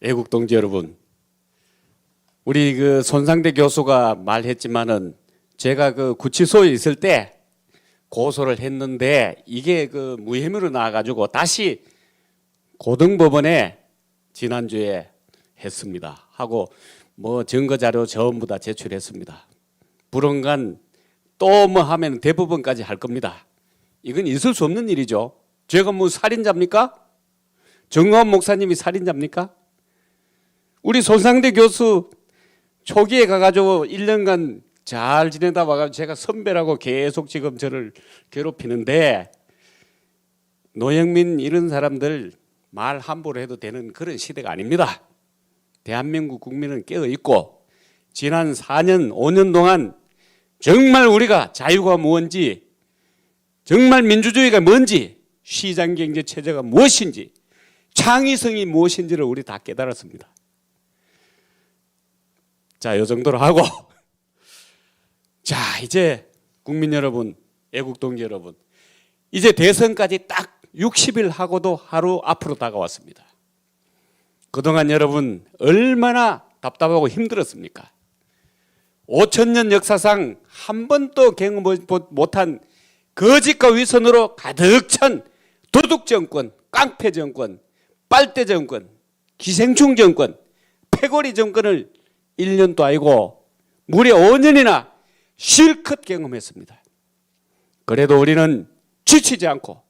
애국 동지 여러분, 우리 그 손상대 교수가 말했지만은 제가 그 구치소에 있을 때 고소를 했는데 이게 그 무혐의로 나와가지고 다시 고등법원에 지난주에 했습니다. 하고 뭐 증거 자료 전부 다 제출했습니다. 불언간 또 뭐 하면 대법원까지 할 겁니다. 이건 있을 수 없는 일이죠. 제가 뭐 살인자입니까? 정광훈 목사님이 살인자입니까? 우리 손상대 교수 초기에 가가지고 1년간 잘 지내다 와가지고 제가 선배라고 계속 지금 저를 괴롭히는데, 노영민 이런 사람들 말 함부로 해도 되는 그런 시대가 아닙니다. 대한민국 국민은 깨어있고 지난 4년 5년 동안 정말 우리가 자유가 뭔지, 정말 민주주의가 뭔지, 시장경제체제가 무엇인지, 창의성이 무엇인지를 우리 다 깨달았습니다. 자, 이 정도로 하고 자, 이제 국민 여러분, 애국동지 여러분, 이제 대선까지 딱 60일 하고도 하루 앞으로 다가왔습니다. 그동안 여러분 얼마나 답답하고 힘들었습니까? 5,000년 역사상 한 번도 경험 못한 거짓과 위선으로 가득 찬 도둑정권, 깡패정권, 빨대정권, 기생충 정권, 패거리 정권을 1년도 아니고 무려 5년이나 실컷 경험했습니다. 그래도 우리는 지치지 않고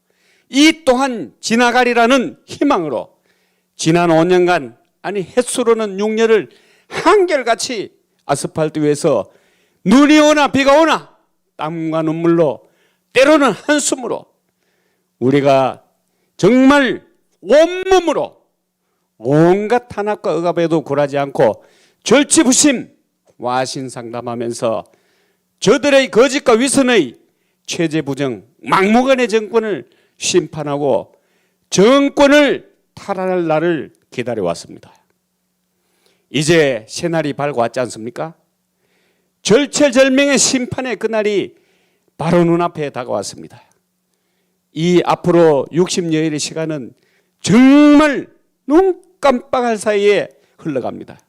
이 또한 지나가리라는 희망으로 지난 5년간, 아니 햇수로는 6년을 한결같이 아스팔트 위에서 눈이 오나 비가 오나 땀과 눈물로, 때로는 한숨으로 우리가 정말 온몸으로 온갖 탄압과 억압에도 굴하지 않고 절치부심 와신상담하면서 저들의 거짓과 위선의 체제부정 막무가내 정권을 심판하고 정권을 탈환할 날을 기다려왔습니다. 이제 새날이 밝아왔지 않습니까? 절체절명의 심판의 그날이 바로 눈앞에 다가왔습니다. 이 앞으로 60여일의 시간은 정말 눈 깜빡할 사이에 흘러갑니다.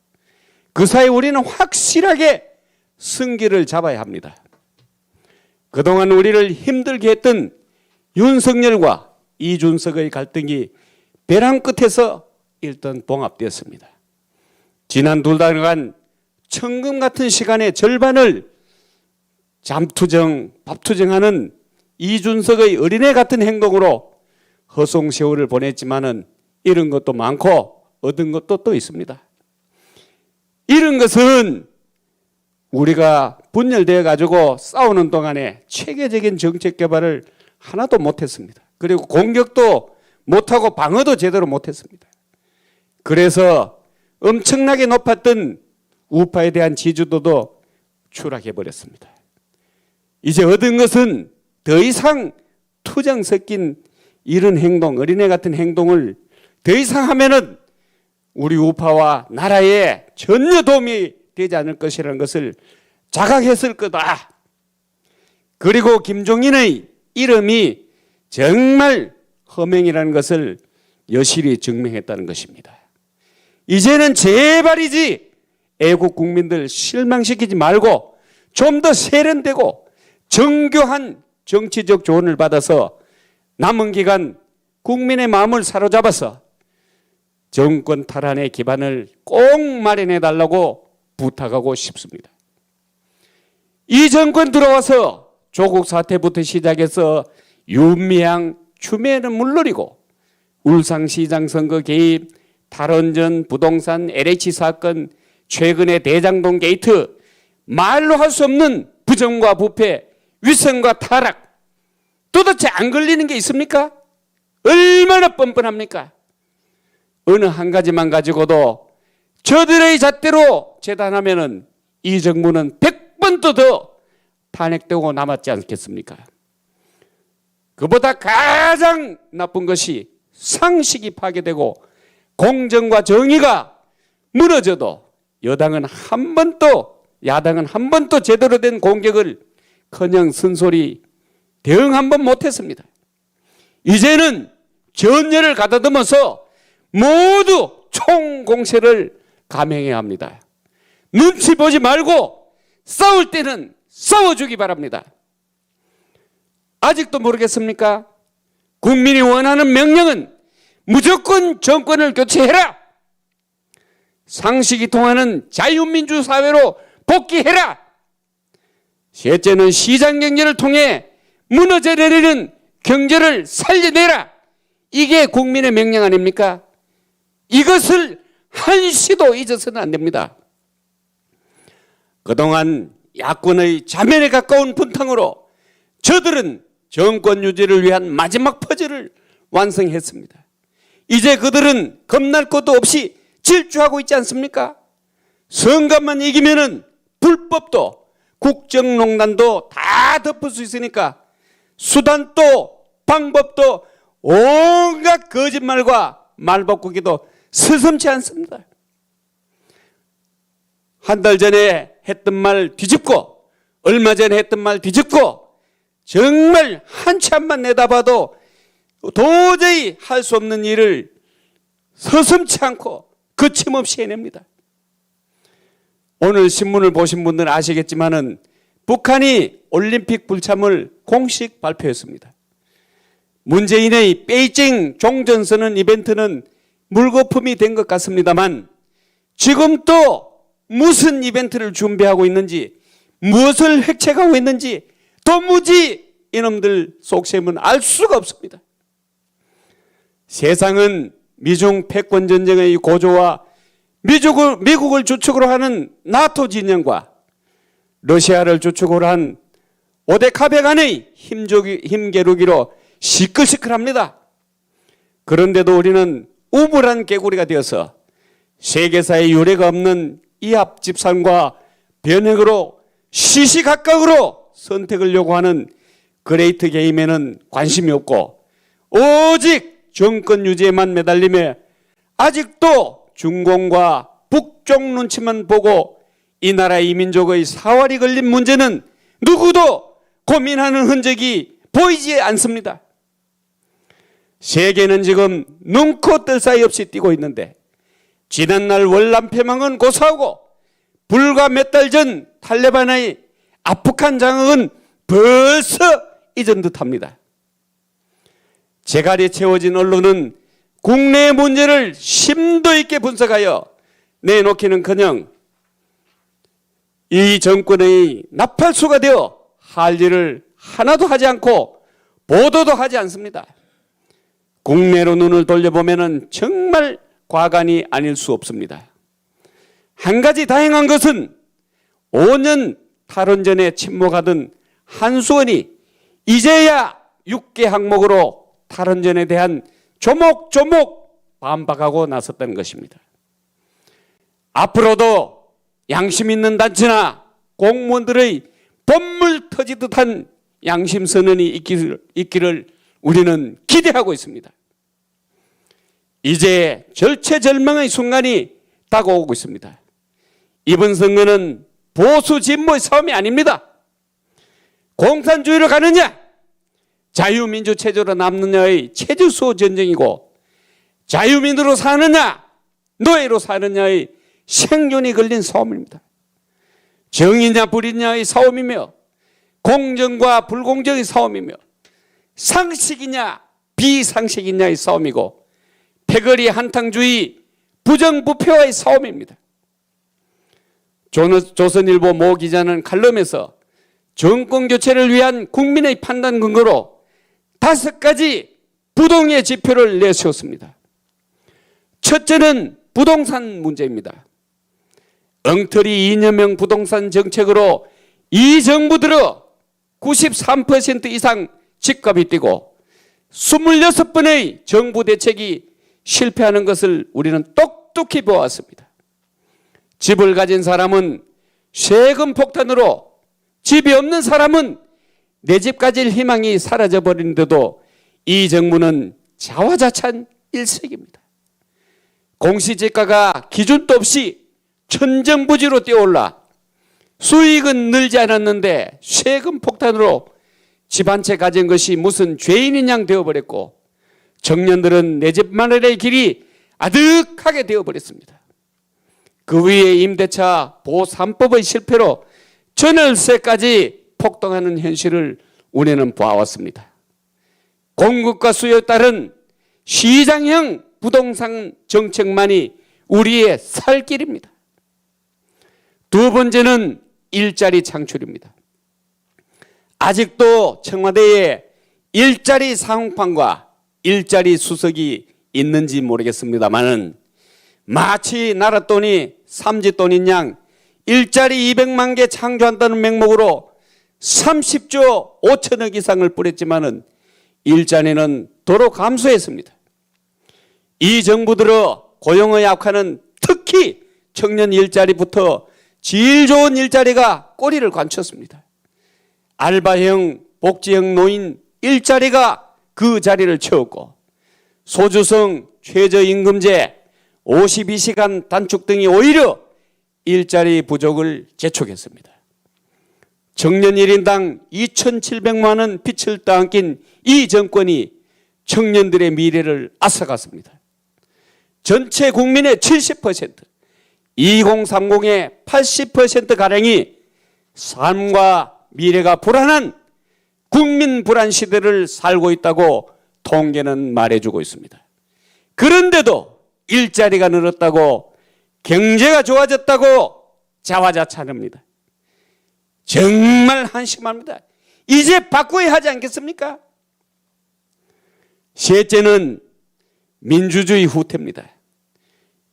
그 사이 우리는 확실하게 승기를 잡아야 합니다. 그동안 우리를 힘들게 했던 윤석열과 이준석의 갈등이 벼랑 끝에서 일단 봉합되었습니다. 지난 2달간 천금 같은 시간의 절반을 잠투정, 밥투정하는 이준석의 어린애 같은 행동으로 허송세월을 보냈지만은 잃은 것도 많고 얻은 것도 또 있습니다. 이런 것은 우리가 분열되어 가지고 싸우는 동안에 체계적인 정책 개발을 하나도 못했습니다. 그리고 공격도 못하고 방어도 제대로 못했습니다. 그래서 엄청나게 높았던 우파에 대한 지지도도 추락해버렸습니다. 이제 얻은 것은 더 이상 투정 섞인 이런 행동, 어린애 같은 행동을 더 이상 하면은 우리 우파와 나라에 전혀 도움이 되지 않을 것이라는 것을 자각했을 거다. 그리고 김종인의 이름이 정말 허명이라는 것을 여실히 증명했다는 것입니다. 이제는 제발이지 애국 국민들 실망시키지 말고 좀 더 세련되고 정교한 정치적 조언을 받아서 남은 기간 국민의 마음을 사로잡아서 정권 탈환의 기반을 꼭 마련해 달라고 부탁하고 싶습니다. 이 정권 들어와서 조국 사태부터 시작해서 윤미향, 추미애는 물론이고 울산시장 선거 개입, 탈원전, 부동산, LH 사건, 최근의 대장동 게이트, 말로 할 수 없는 부정과 부패, 위선과 타락, 도대체 안 걸리는 게 있습니까? 얼마나 뻔뻔합니까? 어느 한 가지만 가지고도 저들의 잣대로 재단하면은 이 정부는 100번도 더 탄핵되고 남았지 않겠습니까? 그보다 가장 나쁜 것이 상식이 파괴되고 공정과 정의가 무너져도 여당은 한 번도, 야당은 한 번도 제대로 된 공격을 커녕 쓴소리 대응 한 번 못했습니다. 이제는 전열을 가다듬어서 모두 총공세를 감행해야 합니다. 눈치 보지 말고 싸울 때는 싸워주기 바랍니다. 아직도 모르겠습니까? 국민이 원하는 명령은 무조건 정권을 교체해라. 상식이 통하는 자유민주 사회로 복귀해라. 셋째는 시장 경제를 통해 무너져 내리는 경제를 살려내라. 이게 국민의 명령 아닙니까? 이것을 한시도 잊어서는 안 됩니다. 그동안 야권의 자멸에 가까운 분탕으로 저들은 정권 유지를 위한 마지막 퍼즐을 완성했습니다. 이제 그들은 겁날 것도 없이 질주하고 있지 않습니까? 선거만 이기면은 불법도 국정농단도 다 덮을 수 있으니까 수단도 방법도 온갖 거짓말과 말바꾸기도 서슴지 않습니다. 한 달 전에 했던 말 뒤집고 얼마 전에 했던 말 뒤집고 정말 한참만 내다봐도 도저히 할 수 없는 일을 서슴지 않고 거침없이 해냅니다. 오늘 신문을 보신 분들은 아시겠지만은 북한이 올림픽 불참을 공식 발표했습니다. 문재인의 베이징 종전선언 이벤트는 물거품이 된 것 같습니다만 지금 또 무슨 이벤트를 준비하고 있는지 무엇을 획책하고 있는지 도무지 이놈들 속셈은 알 수가 없습니다. 세상은 미중 패권 전쟁의 고조와 미국을 주축으로 하는 나토 진영과 러시아를 주축으로 한 오데카베 간의 힘겨루기로 시끌시끌합니다. 그런데도 우리는 우물한 개구리가 되어서 세계사에 유례가 없는 이합 집산과 변혁으로 시시각각으로 선택을 요구하는 그레이트 게임에는 관심이 없고 오직 정권 유지에만 매달리며 아직도 중공과 북쪽 눈치만 보고 이 나라 이민족의 사활이 걸린 문제는 누구도 고민하는 흔적이 보이지 않습니다. 세계는 지금 눈코 뜰 사이 없이 뛰고 있는데 지난날 월남 패망은 고사하고 불과 몇 달 전 탈레반의 아프간 장악은 벌써 잊은 듯합니다. 재갈이 채워진 언론은 국내의 문제를 심도 있게 분석하여 내놓기는커녕 이 정권의 나팔수가 되어 할 일을 하나도 하지 않고 보도도 하지 않습니다. 국내로 눈을 돌려보면 정말 과간이 아닐 수 없습니다. 한 가지 다행한 것은 5년 탈원전에 침묵하던 한수원이 이제야 6개 항목으로 탈원전에 대한 조목조목 반박하고 나섰다는 것입니다. 앞으로도 양심 있는 단체나 공무원들의 본물 터지듯한 양심 선언이 있기를 우리는 기대하고 있습니다. 이제 절체절명의 순간이 다가오고 있습니다. 이번 선거는 보수 진보의 싸움이 아닙니다. 공산주의로 가느냐 자유민주 체제로 남느냐의 체제수 전쟁이고 자유민주로 사느냐 노예로 사느냐의 생존이 걸린 싸움입니다. 정의냐 불의냐의 싸움이며 공정과 불공정의 싸움이며 상식이냐 비상식이냐의 싸움이고 패거리 한탕주의 부정부패와의 싸움입니다. 조선일보 모 기자는 칼럼에서 정권 교체를 위한 국민의 판단 근거로 5가지 부동의 지표를 내세웠습니다. 첫째는 부동산 문제입니다. 엉터리 이념형 부동산 정책으로 이 정부 들어 93% 이상 집값이 뛰고 26번의 정부 대책이 실패하는 것을 우리는 똑똑히 보았습니다. 집을 가진 사람은 세금 폭탄으로 집이 없는 사람은 내 집 가질 희망이 사라져버리는데도 이 정부는 자화자찬 일색입니다. 공시지가가 기준도 없이 천정부지로 뛰어올라 수익은 늘지 않았는데 세금 폭탄으로 집 한 채 가진 것이 무슨 죄인인 양 되어버렸고 청년들은 내 집 마련의 길이 아득하게 되어버렸습니다. 그 위에 임대차 보호 3법의 실패로 전월세까지 폭등하는 현실을 우리는 보아왔습니다. 공급과 수요에 따른 시장형 부동산 정책만이 우리의 살 길입니다. 두 번째는 일자리 창출입니다. 아직도 청와대에 일자리 상황판과 일자리 수석이 있는지 모르겠습니다만은 마치 나라 돈이 삼지돈인 양 일자리 200만 개 창조한다는 명목으로 30조 5천억 이상을 뿌렸지만은 일자리는 도로 감소했습니다. 이 정부 들어 고용의 악화는 특히 청년 일자리부터 질 좋은 일자리가 꼬리를 관쳤습니다. 알바형, 복지형 노인 일자리가 그 자리를 채웠고 소주성 최저임금제, 52시간 단축 등이 오히려 일자리 부족을 재촉했습니다. 청년 1인당 2,700만 원 빚을 떠안긴 이 정권이 청년들의 미래를 앗아갔습니다. 전체 국민의 70%, 2030의 80%가량이 삶과 미래가 불안한 국민 불안 시대를 살고 있다고 통계는 말해주고 있습니다. 그런데도 일자리가 늘었다고 경제가 좋아졌다고 자화자찬합니다. 정말 한심합니다. 이제 바꿔야 하지 않겠습니까? 셋째는 민주주의 후퇴입니다.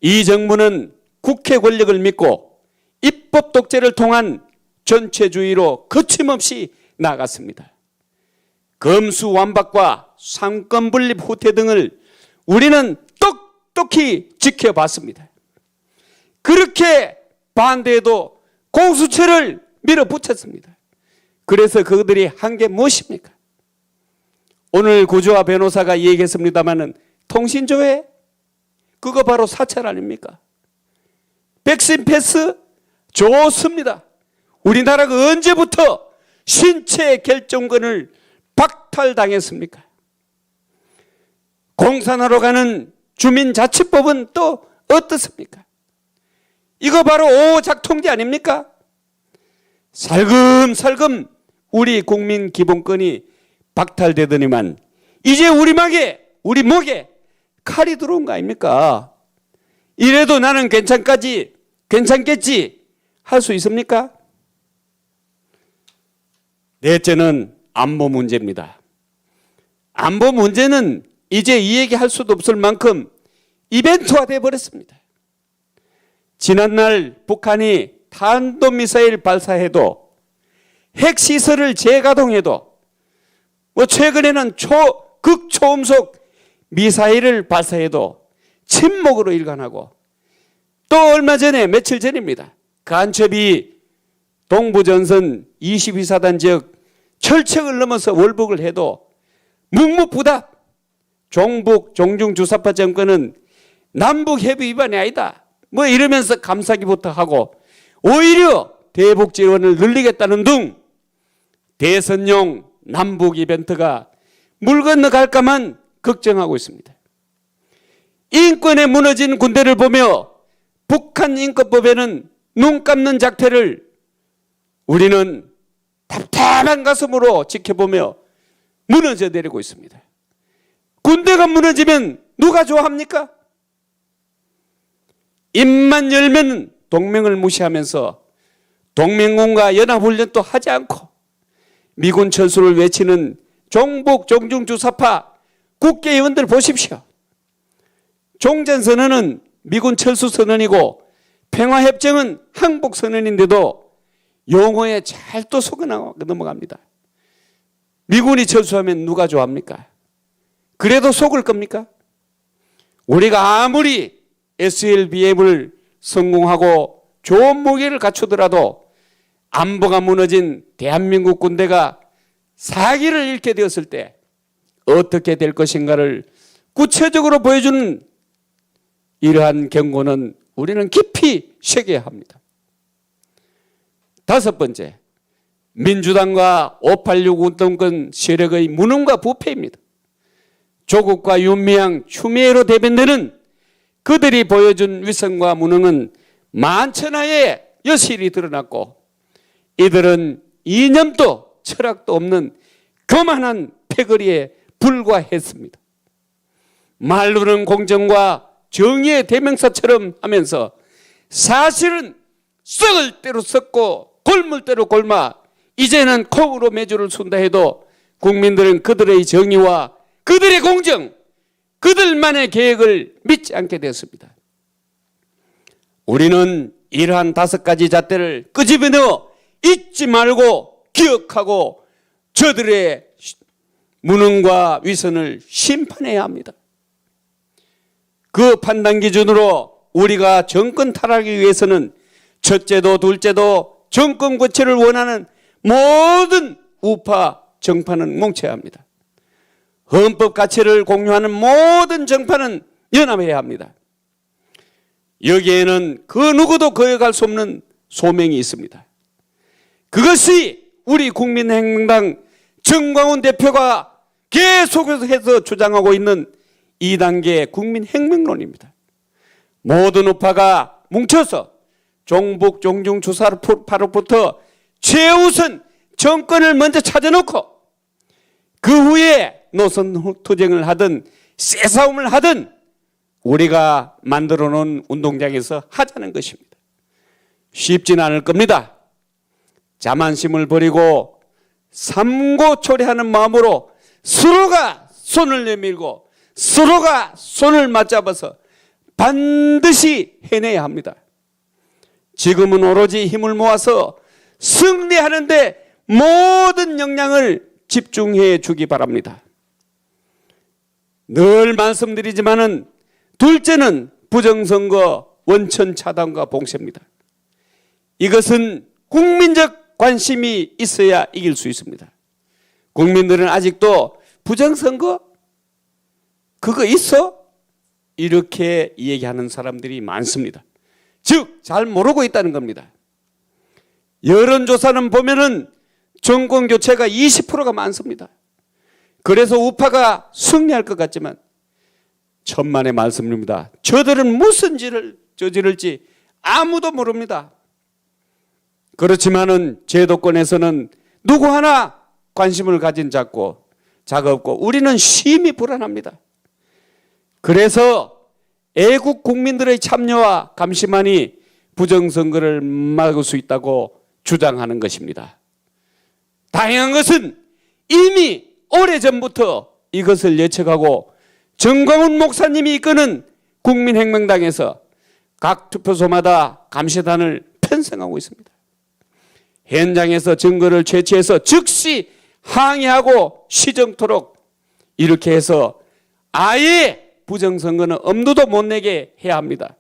이 정부는 국회 권력을 믿고 입법 독재를 통한 전체주의로 거침없이 나갔습니다. 검수완박과 상권분립 후퇴 등을 우리는 똑똑히 지켜봤습니다. 그렇게 반대해도 공수처를 밀어붙였습니다. 그래서 그들이 한 게 무엇입니까? 오늘 구조화 변호사가 얘기했습니다마는 통신조회, 그거 바로 사찰 아닙니까? 백신 패스 좋습니다. 우리나라가 언제부터 신체 결정권을 박탈당했습니까? 공산화로 가는 주민자치법은 또 어떻습니까? 이거 바로 오작통제 아닙니까? 살금살금 우리 국민 기본권이 박탈되더니만 이제 우리 목에 칼이 들어온 거 아닙니까? 이래도 나는 괜찮겠지 할 수 있습니까? 넷째는 안보 문제입니다. 안보 문제는 이제 이 얘기할 수도 없을 만큼 이벤트화 되어버렸습니다. 지난날 북한이 탄도미사일 발사해도 핵시설을 재가동해도 최근에는 극초음속 미사일을 발사해도 침묵으로 일관하고 또 얼마 전에 며칠 전입니다. 간첩이 동부전선 22사단 지역 철책을 넘어서 월북을 해도 묵묵부답 종북 종중주사파 정권은 남북협의 위반이 아니다 이러면서 감싸기부터 하고 오히려 대북 지원을 늘리겠다는 등 대선용 남북 이벤트가 물 건너갈까만 걱정하고 있습니다. 인권에 무너진 군대를 보며 북한 인권법에는 눈 감는 작태를 우리는 답답한 가슴으로 지켜보며 무너져 내리고 있습니다. 군대가 무너지면 누가 좋아합니까? 입만 열면 동맹을 무시하면서 동맹군과 연합훈련도 하지 않고 미군 철수를 외치는 종북 종중주사파 국회의원들 보십시오. 종전선언은 미군 철수선언이고 평화협정은 항복선언인데도 용어에 잘 또 속아 넘어갑니다. 미군이 철수하면 누가 좋아합니까? 그래도 속을 겁니까? 우리가 아무리 SLBM을 성공하고 좋은 무기를 갖추더라도 안보가 무너진 대한민국 군대가 사기를 잃게 되었을 때 어떻게 될 것인가를 구체적으로 보여주는 이러한 경고는 우리는 깊이 새겨야 합니다. 다섯 번째, 민주당과 586 운동권 세력의 무능과 부패입니다. 조국과 윤미향, 추미애로 대변되는 그들이 보여준 위선과 무능은 만천하에 여실히 드러났고, 이들은 이념도 철학도 없는 교만한 패거리에 불과했습니다. 말로는 공정과 정의의 대명사처럼 하면서 사실은 썩을 대로 썩고 골물 대로 골마 이제는 콩으로 메주를 순다 해도 국민들은 그들의 정의와 그들의 공정, 그들만의 계획을 믿지 않게 되었습니다. 우리는 이러한 5가지 잣대를 끄집어내어 잊지 말고 기억하고 저들의 무능과 위선을 심판해야 합니다. 그 판단 기준으로 우리가 정권 타락하기 위해서는 첫째도 둘째도 정권 교체를 원하는 모든 우파 정파는 뭉쳐야 합니다. 헌법 가치를 공유하는 모든 정파는 연합해야 합니다. 여기에는 그 누구도 거역할 수 없는 소명이 있습니다. 그것이 우리 국민행動정광훈 대표가 계속해서 주장하고 있는 2단계 국민혁명론입니다. 모든 우파가 뭉쳐서 종북 종중 주사파로부터 최우선 정권을 먼저 찾아놓고 그 후에 노선 투쟁을 하든 쇠싸움을 하든 우리가 만들어 놓은 운동장에서 하자는 것입니다. 쉽지는 않을 겁니다. 자만심을 버리고 삼고초려하는 마음으로 서로가 손을 내밀고 서로가 손을 맞잡아서 반드시 해내야 합니다. 지금은 오로지 힘을 모아서 승리하는 데 모든 역량을 집중해 주기 바랍니다. 늘 말씀드리지만은 둘째는 부정선거 원천 차단과 봉쇄입니다. 이것은 국민적 관심이 있어야 이길 수 있습니다. 국민들은 아직도 부정선거? 그거 있어? 이렇게 얘기하는 사람들이 많습니다. 즉, 잘 모르고 있다는 겁니다. 여론조사는 보면은 정권 교체가 20%가 많습니다. 그래서 우파가 승리할 것 같지만 천만의 말씀입니다. 저들은 무슨 짓을 저지를지 아무도 모릅니다. 그렇지만은 제도권에서는 누구 하나 관심을 가진 자고 자가 없고 우리는 심히 불안합니다. 그래서 애국 국민들의 참여와 감시만이 부정선거를 막을 수 있다고 주장하는 것입니다. 다행한 것은 이미 오래전부터 이것을 예측하고 정광훈 목사님이 이끄는 국민혁명당에서 각 투표소마다 감시단을 편성하고 있습니다. 현장에서 증거를 채취해서 즉시 항의하고 시정토록 이렇게 해서 아예 부정선거는 엄두도 못 내게 해야 합니다.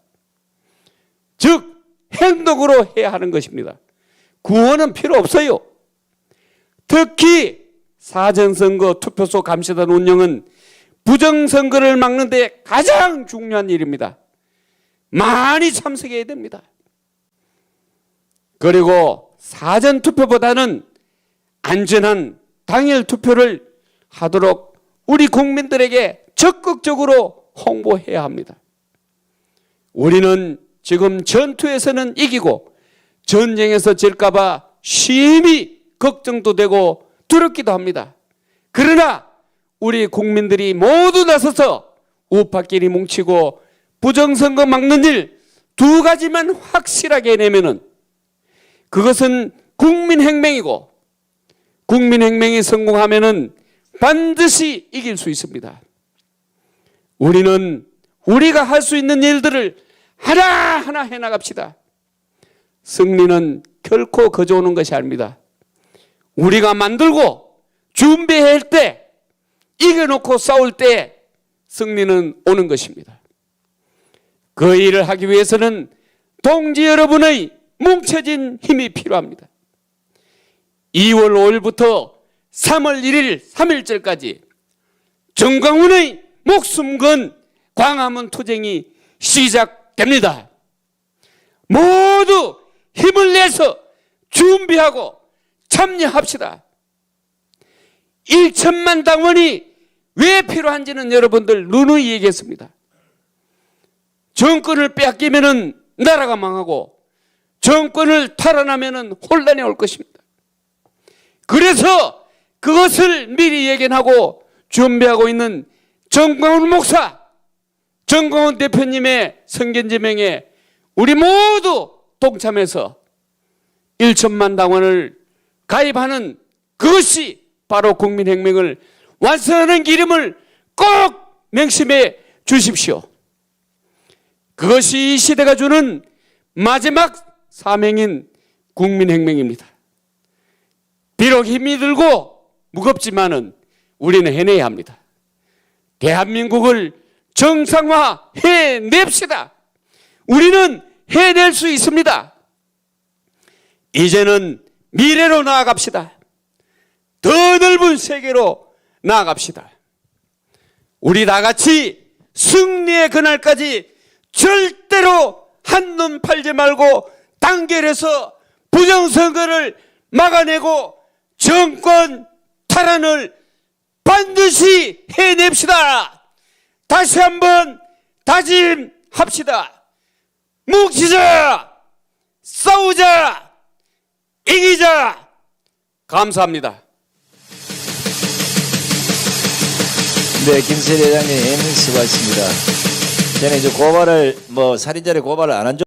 즉 행동으로 해야 하는 것입니다. 구호는 필요 없어요. 특히 사전선거 투표소 감시단 운영은 부정선거를 막는 데 가장 중요한 일입니다. 많이 참석해야 됩니다. 그리고 사전투표보다는 안전한 당일 투표를 하도록 우리 국민들에게 적극적으로 홍보해야 합니다. 우리는 지금 전투에서는 이기고 전쟁에서 질까 봐 심히 걱정도 되고 두렵기도 합니다. 그러나 우리 국민들이 모두 나서서 우파끼리 뭉치고 부정선거 막는 일 2가지만 확실하게 내면은 그것은 국민혁명이고 국민혁명이 성공하면은 반드시 이길 수 있습니다. 우리는 우리가 할 수 있는 일들을 하나하나 해나갑시다. 승리는 결코 거저 오는 것이 아닙니다. 우리가 만들고 준비할 때 이겨놓고 싸울 때 승리는 오는 것입니다. 그 일을 하기 위해서는 동지 여러분의 뭉쳐진 힘이 필요합니다. 2월 5일부터 3월 1일 3일절까지 정광훈의 목숨 건 광화문 투쟁이 시작됩니다. 모두 힘을 내서 준비하고 참여합시다. 1천만 당원이 왜 필요한지는 여러분들 누누이 얘기했습니다. 정권을 빼앗기면은 나라가 망하고 정권을 탈환하면은 혼란이 올 것입니다. 그래서 그것을 미리 예견하고 준비하고 있는 정광훈 목사, 정광훈 대표님의 성견지명에 우리 모두 동참해서 1천만 당원을 가입하는 그것이 바로 국민혁명을 완성하는 기름을 꼭 명심해 주십시오. 그것이 이 시대가 주는 마지막 사명인 국민혁명입니다. 비록 힘이 들고 무겁지만은 우리는 해내야 합니다. 대한민국을 정상화해냅시다. 우리는 해낼 수 있습니다. 이제는 미래로 나아갑시다. 더 넓은 세계로 나아갑시다. 우리 다 같이 승리의 그날까지 절대로 한눈 팔지 말고 단결해서 부정선거를 막아내고 정권 탈환을 반드시 해냅시다. 다시 한번 다짐합시다. 뭉치자, 싸우자, 이기자. 감사합니다. 네, 김세리 회장님 수고하셨습니다. 저는 이제 고발을 살인자의 고발을 안 한 줄